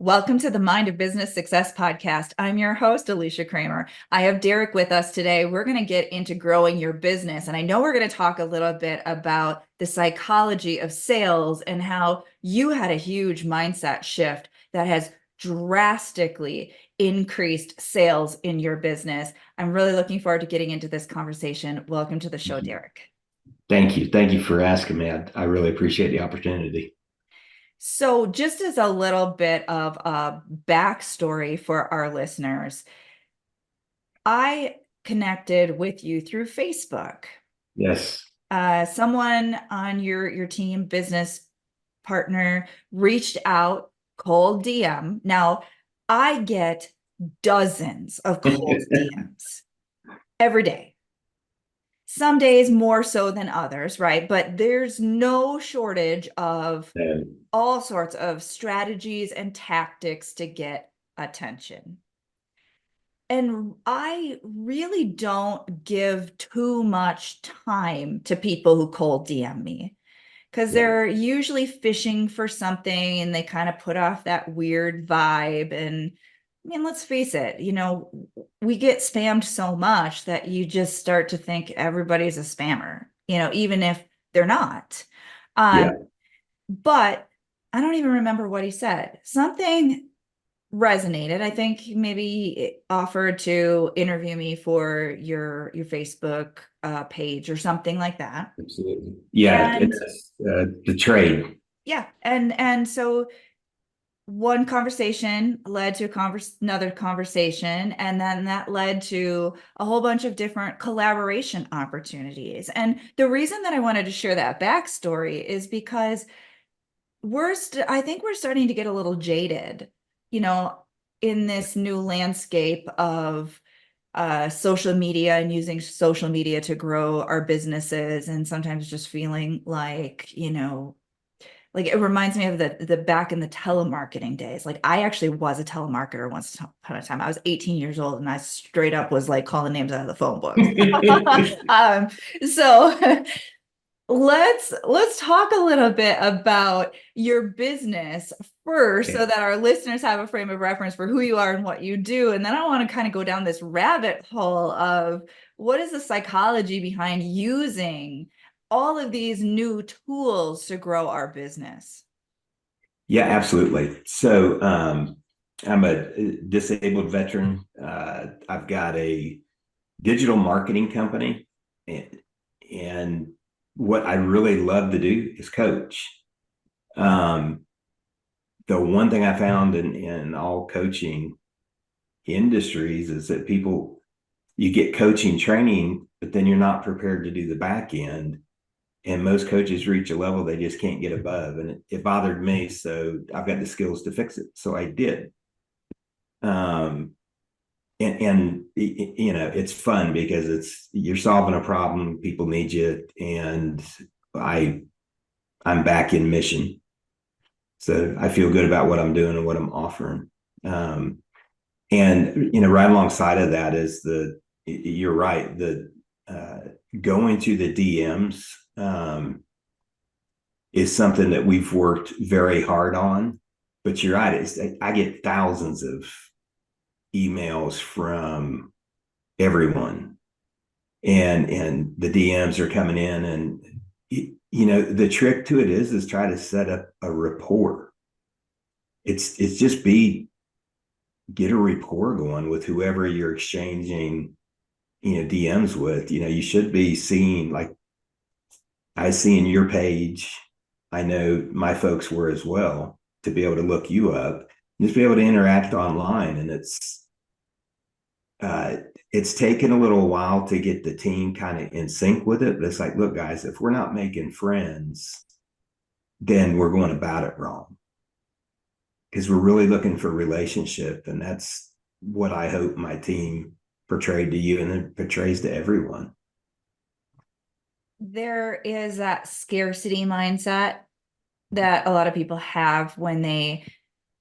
Welcome to the Mind of Business Success podcast. I'm your host, Alicia Cramer. I have Derek with us today. We're going to get into growing your business. And I know we're going to talk a little bit about the psychology of sales and how you had a huge mindset shift that has drastically increased sales in your business. I'm really looking forward to getting into this conversation. Welcome to the show, Derek. Thank you. Thank you for asking me. I really appreciate the opportunity. So just as a little bit of a backstory for our listeners, I connected with you through Facebook. Yes. Someone on your team, business partner, reached out, cold DM. Now, I get dozens of cold DMs every day. Some days more so than others, right? But there's no shortage of all sorts of strategies and tactics to get attention. And I really don't give too much time to people who cold DM me because Right. they're usually fishing for something and they kind of put off that weird vibe. And I mean, let's face it, we get spammed so much that you just start to think everybody's a spammer, even if they're not. Yeah. But I don't even remember what he said. Something resonated. I think maybe offered to interview me for your Facebook page or something like that. Absolutely. Yeah. And It's the trade. yeah, and so one conversation led to another conversation, and then that led to a whole bunch of different collaboration opportunities. And the reason that I wanted to share that backstory is because I think we're starting to get a little jaded, you know, in this new landscape of social media and using social media to grow our businesses, and sometimes just feeling like, like it reminds me of the back in the telemarketing days. Like I actually was a telemarketer once upon a time. I was 18 years old and I straight up was like calling names out of the phone books. So let's talk a little bit about your business first so Okay. that our listeners have a frame of reference for who you are and what you do. And then I want to kind of go down this rabbit hole of what is the psychology behind using all of these new tools to grow our business. Yeah, absolutely. So I'm a disabled veteran. I've got a digital marketing company, and what I really love to do is coach. Um, the one thing I found in all coaching industries is that you get coaching training, but then you're not prepared to do the back end. And most coaches reach a level they just can't get above. And it bothered me. So I've got the skills to fix it. So I did. Um, and it's fun because you're solving a problem, people need you, and I I'm back in mission. So I feel good about what I'm doing and what I'm offering. Um, and right alongside of that is you're right, the uh, going to the DMs is something that we've worked very hard on. But you're right, I get thousands of emails from everyone, and the DMs are coming in, and the trick to it is try to set up a rapport. It's just be get a rapport going with whoever you're exchanging DMs with. You should be seeing, like I see in your page, I know my folks were as well, to be able to look you up, just be able to interact online. And uh it's taken a little while to get the team kind of in sync with it, but it's like, look guys, if we're not making friends, then we're going about it wrong, because we're really looking for relationship. And that's what I hope my team portrayed to you and then portrays to everyone. There is that scarcity mindset that a lot of people have when they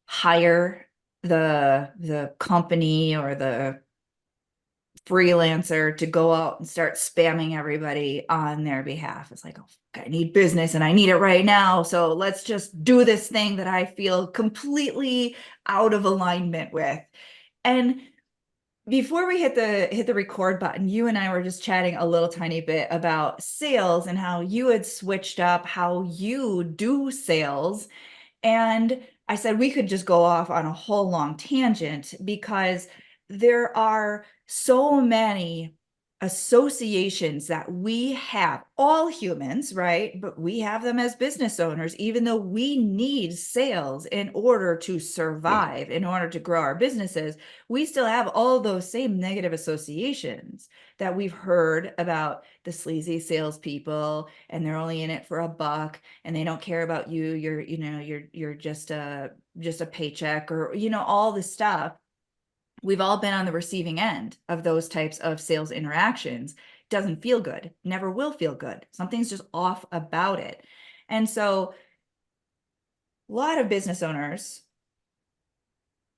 hire the company or the freelancer to go out and start spamming everybody on their behalf. It's like, oh, I need business and I need it right now. So let's just do this thing that I feel completely out of alignment with. And before we hit the record button, you and I were just chatting a little tiny bit about sales and how you had switched up how you do sales. And I said we could just go off on a whole long tangent because there are so many associations that we have, all humans, right? But we have them as business owners, even though we need sales in order to Yeah. survive, in order to grow our businesses. We still have all those same negative associations that we've heard about the sleazy salespeople, and they're only in it for a buck, and they don't care about you. You're just a paycheck, or all this stuff. We've all been on the receiving end of those types of sales interactions. Doesn't feel good, never will feel good. Something's just off about it. And so a lot of business owners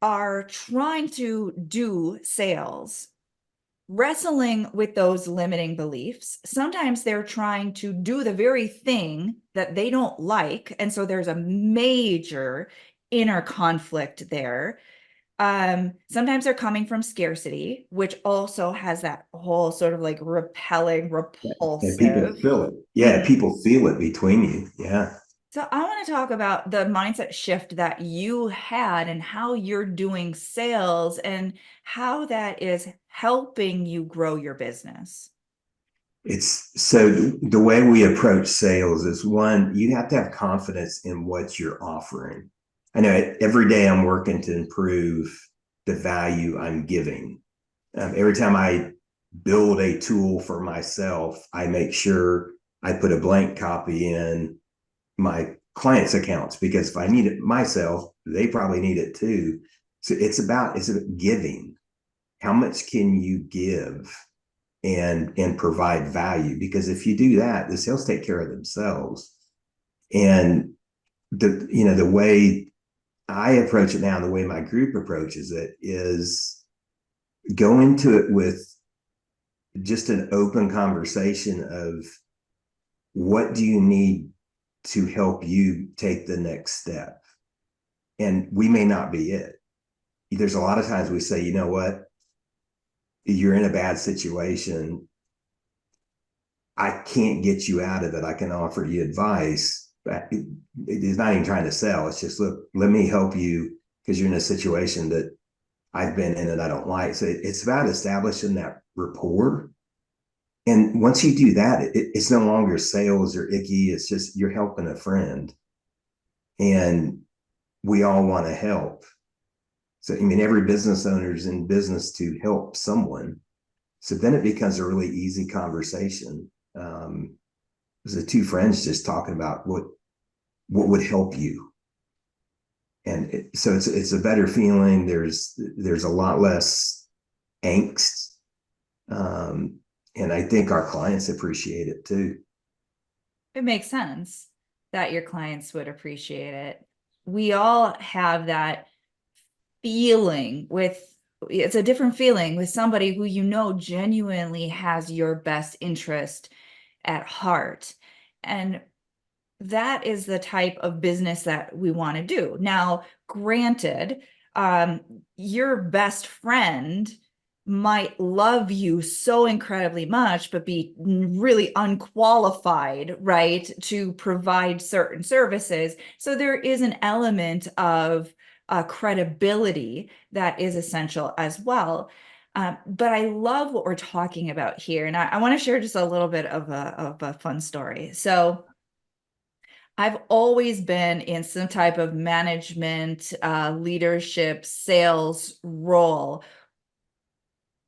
are trying to do sales, wrestling with those limiting beliefs. Sometimes they're trying to do the very thing that they don't like. And so there's a major inner conflict there. Sometimes they're coming from scarcity, which also has that whole sort of like repelling, And people repulsive. feel it. Yeah, Mhm. people feel it between you. Yeah. So I want to talk about the mindset shift that you had and how you're doing sales and how that is helping you grow your business. It's so the way we approach sales is, one, you have to have confidence in what you're offering. I know every day I'm working to improve the value I'm giving. Every time I build a tool for myself, I make sure I put a blank copy in my clients' accounts, because if I need it myself, they probably need it too. So it's about giving. How much can you give and provide value? Because if you do that, the sales take care of themselves. And the way I approach it now, and the way my group approaches it, is go into it with just an open conversation of, what do you need to help you take the next step? And we may not be it. There's a lot of times we say, you know what, you're in a bad situation. I can't get you out of it. I can offer you advice. But it's not even trying to sell. It's just, look, let me help you because you're in a situation that I've been in and I don't like. So it's about establishing that rapport. And once you do that, it's no longer sales or icky. It's just you're helping a friend, and we all want to help. So, I mean, every business owner is in business to help someone. So then it becomes a really easy conversation. It was the two friends just talking about what would help you, and so it's a better feeling. There's a lot less angst, and I think our clients appreciate it too. It makes sense that your clients would appreciate it. We all have that feeling with, it's a different feeling with somebody who genuinely has your best interest at heart. And that is the type of business that we want to do. Now, granted, your best friend might love you so incredibly much, but be really unqualified, right, to provide certain services. So there is an element of credibility that is essential as well. But I love what we're talking about here. And I want to share just a little bit of a fun story. So I've always been in some type of management, leadership, sales role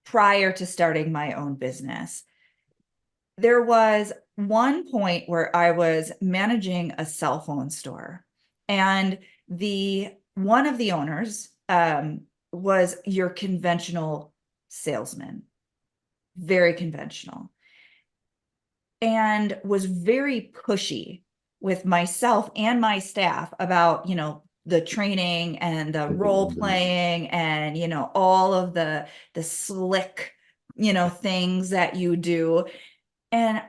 prior to starting my own business. There was one point where I was managing a cell phone store, and the one of the owners was your conventional salesman, very conventional, and was very pushy with myself and my staff about, the training and the role playing and, all of the slick, things that you do. And,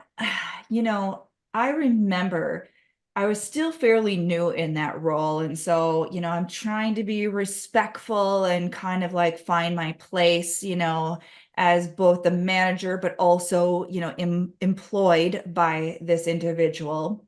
you know, I remember I was still fairly new in that role. And so, I'm trying to be respectful and kind of like find my place, as both the manager, but also, employed by this individual.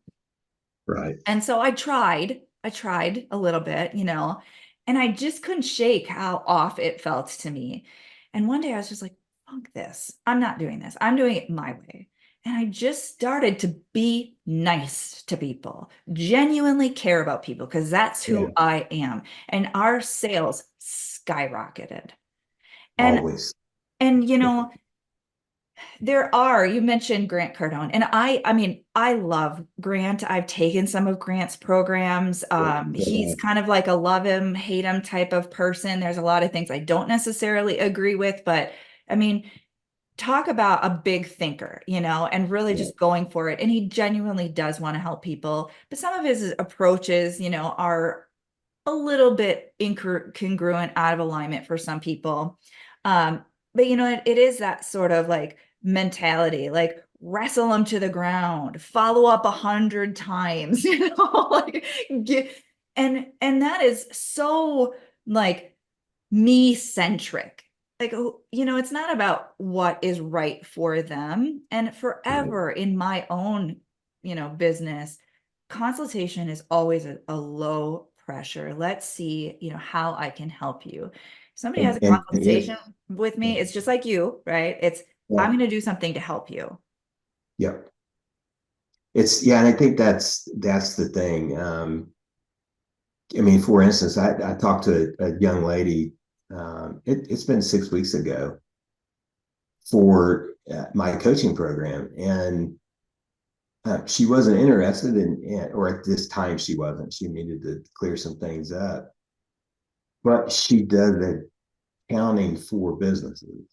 Right. And so I tried a little bit, and I just couldn't shake how off it felt to me. And one day I was just like, fuck this. I'm not doing this. I'm doing it my way. And I just started to be nice to people, genuinely care about people, because that's Yeah. who I am. And our sales skyrocketed. And Always. and you mentioned Grant Cardone, and I mean, I love Grant. I've taken some of Grant's programs. He's kind of like a love him, hate him type of person. There's a lot of things I don't necessarily agree with, but I mean, talk about a big thinker, and really Yeah. just going for it. And he genuinely does want to help people, but some of his approaches, are a little bit incongruent, out of alignment for some people. But it is that sort of like mentality, like wrestle them to the ground, follow up 100 times, like get, and that is so like me centric. Like, it's not about what is right for them. And Right. forever in my own, business, consultation is always a low pressure. Let's see, how I can help you. If somebody has a And yeah, consultation with me, it's just like you, right? It's, yeah, I'm going to do something to help you. yeah. It's yeah, and I think that's the thing. I mean, for instance, I talked to a young lady. It's been 6 weeks ago for my coaching program, and she wasn't interested or at this time she wasn't. She needed to clear some things up, but she does accounting for businesses.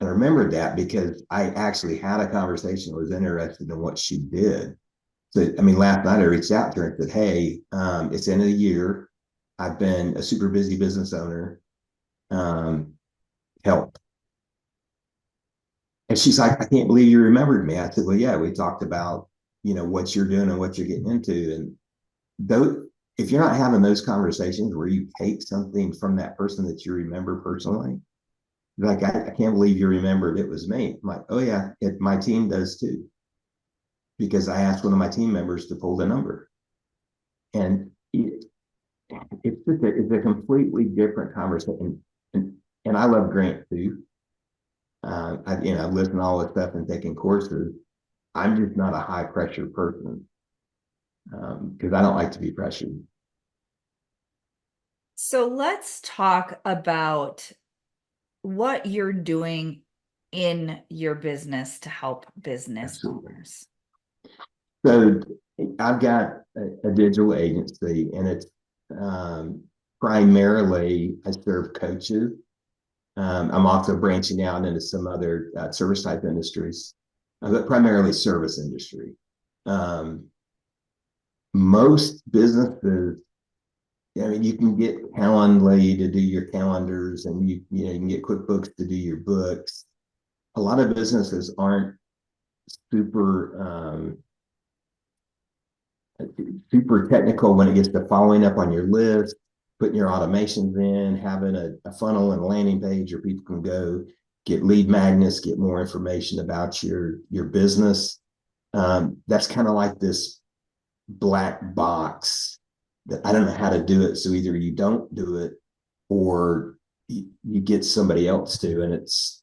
And I remembered that because I actually had a conversation, was interested in what she did. So, I mean, last night I reached out to her and said, hey, it's the end of the year. I've been a super busy business owner. Um, help. And she's like, I can't believe you remembered me. I said, well, yeah, we talked about, what you're doing and what you're getting into. And though, if you're not having those conversations where you take something from that person that you remember personally, like, I can't believe you remembered it was me. I'm like, oh, yeah, my team does too. Because I asked one of my team members to pull the number. And it's a completely different conversation. And I love Grant too. I've listened to all this stuff and taken courses. I'm just not a high pressure person because I don't like to be pressured. So let's talk about what you're doing in your business to help business Absolutely. owners. So I've got a digital agency, and it's um, primarily I serve coaches. I'm also branching out into some other service type industries, but primarily service industry. Um, Most businesses, I mean, you can get Calendly to do your calendars, and you can get QuickBooks to do your books. A lot of businesses aren't super super technical when it gets to following up on your list, putting your automations in, having a funnel and a landing page where people can go get lead magnets, get more information about your business. That's kind of like this black box that I don't know how to do it. So either you don't do it or you get somebody else to. And it's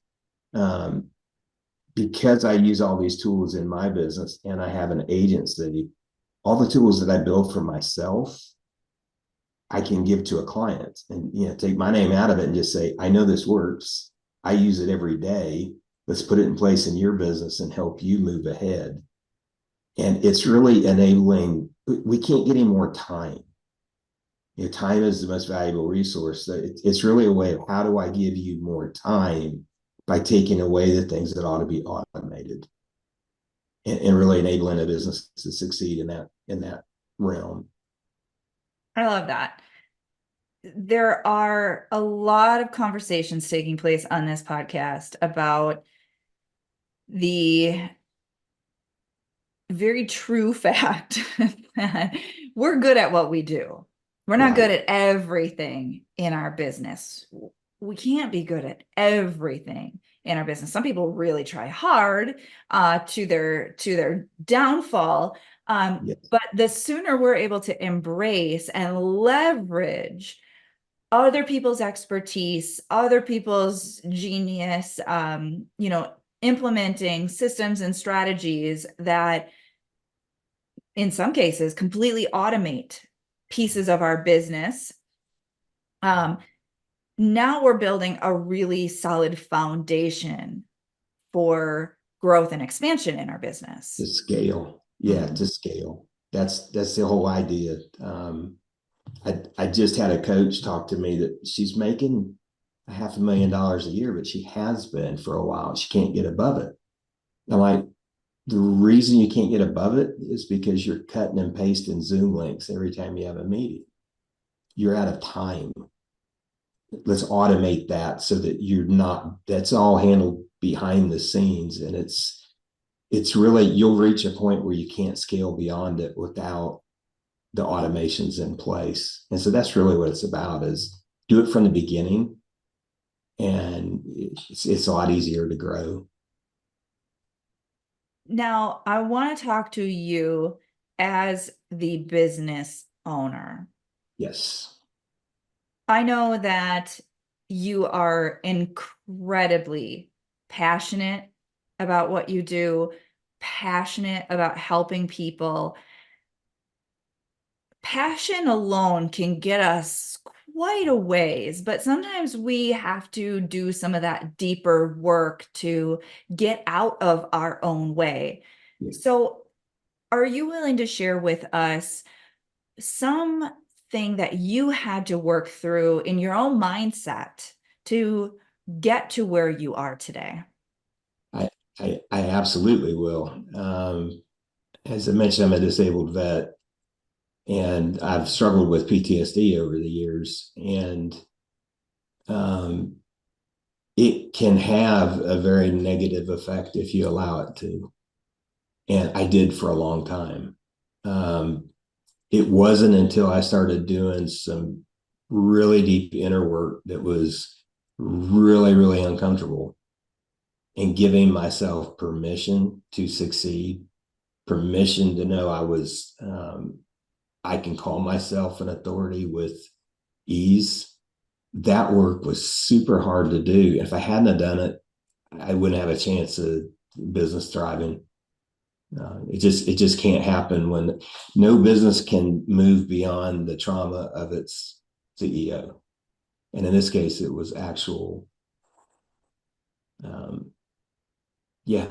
um, because I use all these tools in my business and I have an agency, all the tools that I build for myself, I can give to a client and take my name out of it and just say, I know this works. I use it every day. Let's put it in place in your business and help you move ahead. And it's really enabling. We can't get any more time. Time is the most valuable resource. So it's really a way of how do I give you more time by taking away the things that ought to be automated and really enabling a business to succeed in that realm. I love that. there are a lot of conversations taking place on this podcast about the very true fact that we're good at what we do. We're not good Right. at everything in our business. We can't be good at everything in our business. Some people really try hard to their downfall. Yes. But the sooner we're able to embrace and leverage other people's expertise, other people's genius, implementing systems and strategies that in some cases completely automate pieces of our business. Now we're building a really solid foundation for growth and expansion in our To business. scale. Yeah, Mhm. to scale. That's the whole idea. I just had a coach talk to me that she's making $500,000 a year, but she has been for a while. She can't get above it. I'm like, the reason you can't get above it is because you're cutting and pasting Zoom links every time you have a meeting. You're out of time. Let's automate that so that you're not, that's all handled behind the scenes. And it's really, you'll reach a point where you can't scale beyond it without the automations in place. And so that's really what it's about, is do it from the beginning, and it's a lot easier to grow. Now, I want to talk to you as the business owner. Yes. I know that you are incredibly passionate about what you do, passionate about helping people. Passion alone can get us quite a ways, but sometimes we have to do some of that deeper work to get out of our own way. Yeah. So, are you willing to share with us something that you had to work through in your own mindset to get to where you are today? I, I absolutely will. As I mentioned, I'm a disabled vet, and I've struggled with PTSD over the years. And um, it can have a very negative effect if you allow it to. And I did for a long time. Um, it wasn't until I started doing some really deep inner work that was really, really uncomfortable, and giving myself permission to succeed, permission to know I can call myself an authority with ease. That work was super hard to do. If I hadn't done it, I wouldn't have a chance of business thriving. It just can't happen when no business can move beyond the trauma of its CEO. And in this case, it was actual, um, yeah.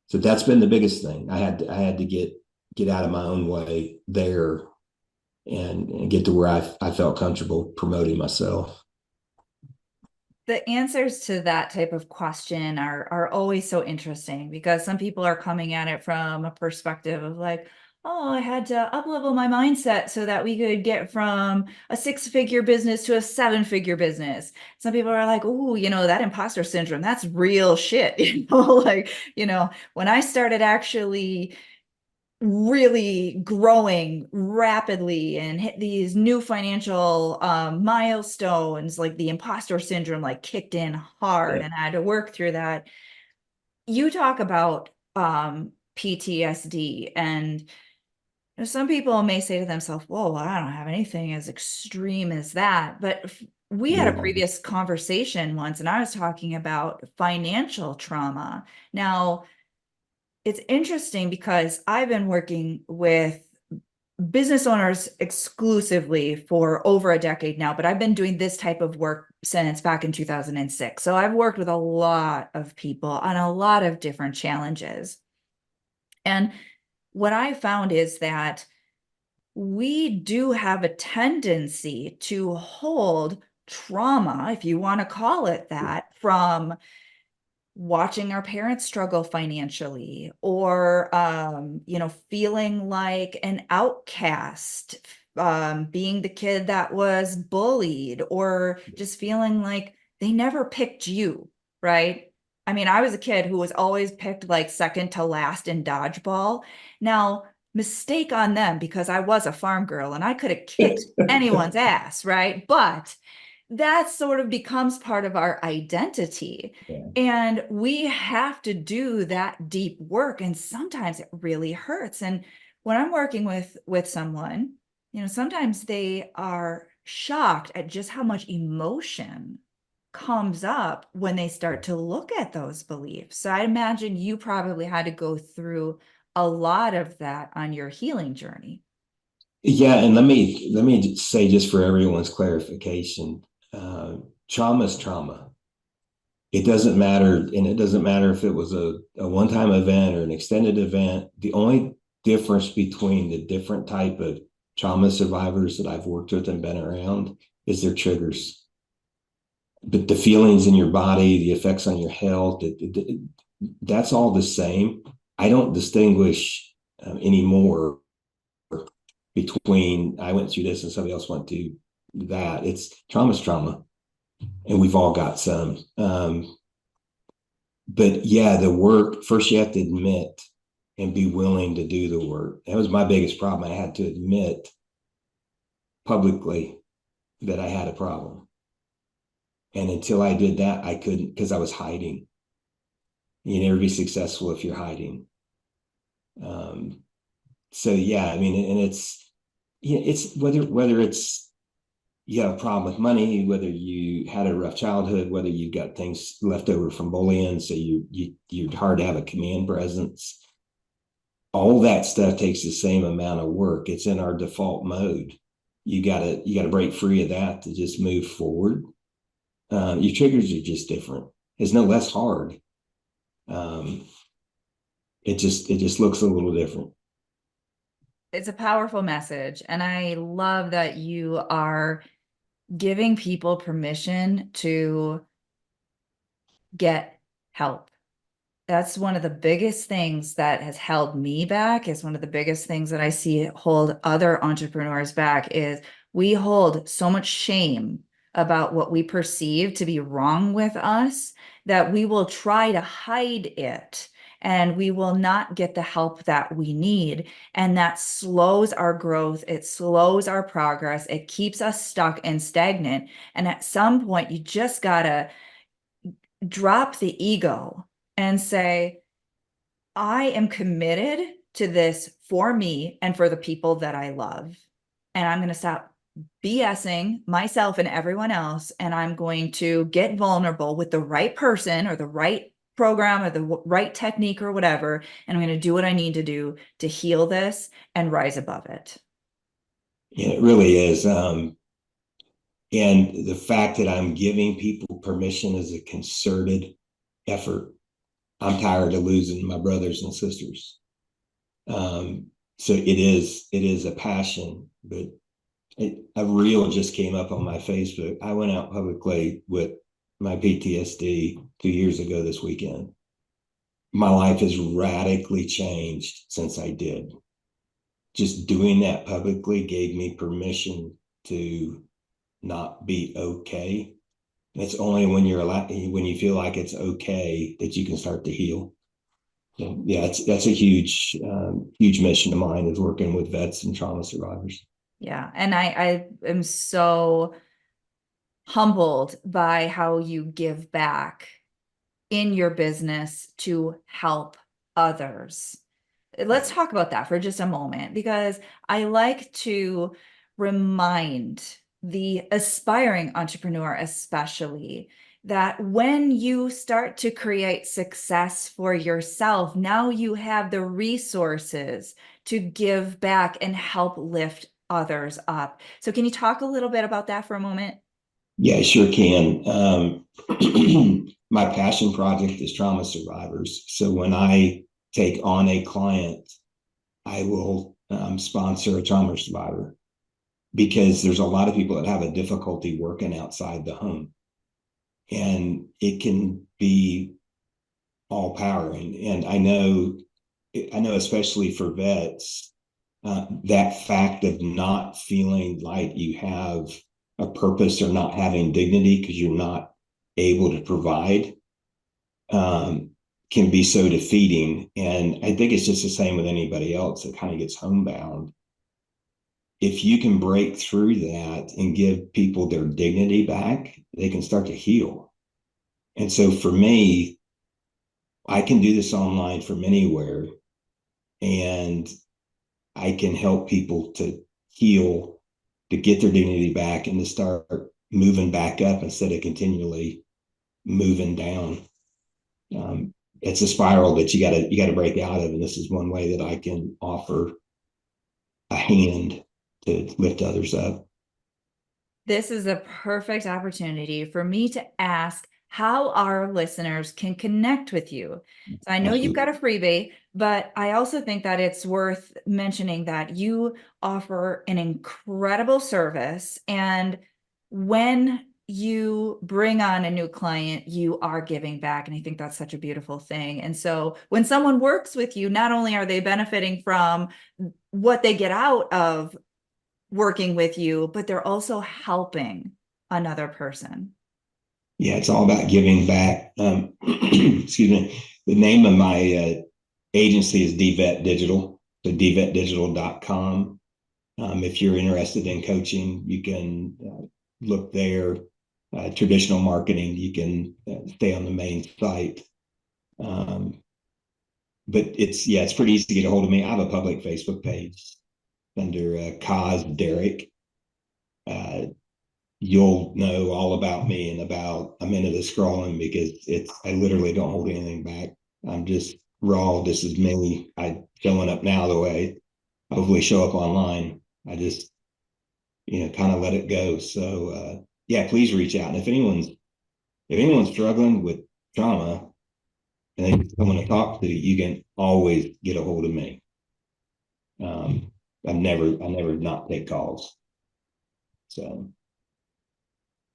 So that's been the biggest thing. I had to get out of my own way there, and get to where I felt comfortable promoting myself. The answers to that type of question are always so interesting because some people are coming at it from a perspective of like, oh, I had to uplevel my mindset so that we could get from a six-figure business to a seven-figure business. Some people are like, oh, that imposter syndrome, that's real shit. Like, when I started actually really growing rapidly and hit these new financial milestones, like the imposter syndrome like kicked in hard Yeah. and I had to work through that. You talk about PTSD, and some people may say to themselves, whoa, I don't have anything as extreme as that. But we had a Yeah. previous conversation once, and I was talking about financial trauma. Now, it's interesting because I've been working with business owners exclusively for over a decade now, but I've been doing this type of work since back in 2006. So I've worked with a lot of people on a lot of different challenges. And what I found is that we do have a tendency to hold trauma, if you want to call it that, from watching our parents struggle financially, or feeling like an outcast, being the kid that was bullied, or just feeling like they never picked you, right? I mean, I was a kid who was always picked like second to last in dodgeball. Now, mistake on them, because I was a farm girl and I could have kicked anyone's ass, right? But that sort of becomes part of our identity. Yeah. And we have to do that deep work. And sometimes it really hurts. And when I'm working with someone, sometimes they are shocked at just how much emotion comes up when they start to look at those beliefs. So I imagine you probably had to go through a lot of that on your healing journey. Yeah, and let me say, just for everyone's clarification, trauma is trauma. It doesn't matter, and it doesn't matter if it was a one-time event or an extended event. The only difference between the different type of trauma survivors that I've worked with and been around is their triggers. But the feelings in your body, the effects on your health, that's all the same. I don't distinguish anymore between I went through this and somebody else went through that. It's trauma's trauma, and we've all got some. But yeah, the work, first you have to admit and be willing to do the work. That was my biggest problem. I had to admit publicly that I had a problem. And until I did that, I couldn't, because I was hiding. You never be successful if you're hiding. Um, so yeah, I mean, and it's whether it's you have a problem with money, whether you had a rough childhood, whether you got things left over from bullying, so you're hard to have a command presence. All that stuff takes the same amount of work. It's in our default mode. You gotta break free of that to just move forward. Your triggers are just different. It's no less hard. Um, it just looks a little different. It's a powerful message. And I love that you are giving people permission to get help. That's one of the biggest things that has held me back. Is one of the biggest things that I see hold other entrepreneurs back is we hold so much shame about what we perceive to be wrong with us that we will try to hide it, and we will not get the help that we need. And that slows our growth. It slows our progress. It keeps us stuck and stagnant. And at some point, you just gotta drop the ego and say, I am committed to this for me and for the people that I love. And I'm going to stop BSing myself and everyone else. And I'm going to get vulnerable with the right person or the right program or the right technique or whatever. And I'm going to do what I need to do to heal this and rise above it. Yeah, it really is. And the fact that I'm giving people permission is a concerted effort. I'm tired of losing my brothers and sisters. So it is a passion, but a reel just came up on my Facebook. I went out publicly with my PTSD 2 years ago this weekend. My life has radically changed since I did. Just doing that publicly gave me permission to not be okay. It's only when when you feel like it's okay that you can start to heal. So yeah, that's a huge mission of mine, is working with vets and trauma survivors. Yeah. And I am so humbled by how you give back in your business to help others. Let's talk about that for just a moment, because I like to remind the aspiring entrepreneur, especially, that when you start to create success for yourself, now you have the resources to give back and help lift others up. So, can you talk a little bit about that for a moment? Yeah, I sure can. My passion project is trauma survivors. So when I take on a client, I will sponsor a trauma survivor, because there's a lot of people that have a difficulty working outside the home, and it can be all powering. And I know especially for vets, that fact of not feeling like you have a purpose or not having dignity because you're not able to provide can be so defeating. And I think it's just the same with anybody else that kind of gets homebound. If you can break through that and give people their dignity back, they can start to heal. And so for me, I can do this online from anywhere, and I can help people to heal, to get their dignity back, and to start moving back up instead of continually moving down. It's a spiral that you gotta break out of, and this is one way that I can offer a hand to lift others up. This is a perfect opportunity for me to ask how our listeners can connect with you. So I know you've got a freebie, but I also think that it's worth mentioning that you offer an incredible service. And when you bring on a new client, you are giving back. And I think that's such a beautiful thing. And so when someone works with you, not only are they benefiting from what they get out of working with you, but they're also helping another person. Yeah, it's all about giving back. Excuse me. The name of my agency is DVET Digital, so dvetdigital.com. If you're interested in coaching, you can look there. Traditional marketing, you can stay on the main site. But it's pretty easy to get a hold of me. I have a public Facebook page under Koz Derek. You'll know all about me in about a minute of scrolling, because I literally don't hold anything back. I'm just raw. This is me. I showing up now the way I hopefully show up online. I just, kind of let it go. So yeah, please reach out. And if anyone's struggling with trauma and they need someone to talk to, you can always get a hold of me. I never not take calls. So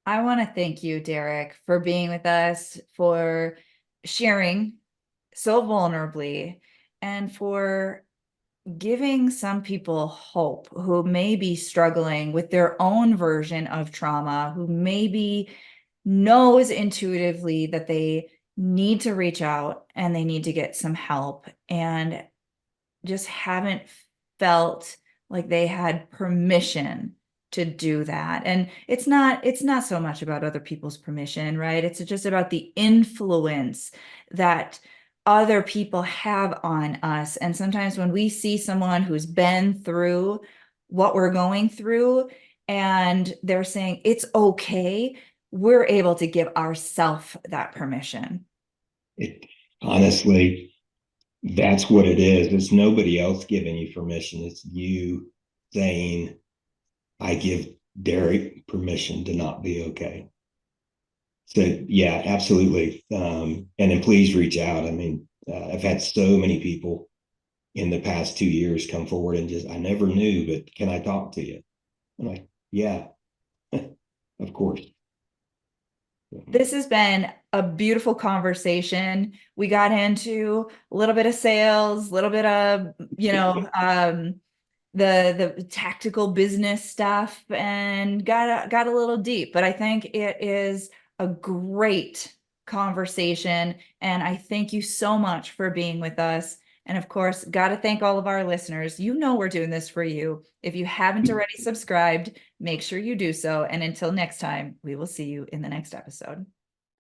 I want to thank you, Derek, for being with us, for sharing so vulnerably, and for giving some people hope who may be struggling with their own version of trauma, who maybe knows intuitively that they need to reach out and they need to get some help, and just haven't felt like they had permission to do that. And it's not so much about other people's permission, right? It's just about the influence that other people have on us. And sometimes when we see someone who's been through what we're going through and they're saying it's okay, we're able to give ourselves that permission. it honestly, that's what it is. It's nobody else giving you permission. It's you saying, I give Derek permission to not be okay. So yeah, absolutely. And then please reach out. I mean, I've had so many people in the past 2 years come forward and just, I never knew, but can I talk to you? I'm like, yeah, of course. This has been a beautiful conversation. We got into a little bit of sales, a little bit of, the tactical business stuff, and got a little deep, but I think it is a great conversation. And I thank you so much for being with us. And of course, got to thank all of our listeners. You know, we're doing this for you. If you haven't already subscribed, make sure you do so. And until next time, we will see you in the next episode.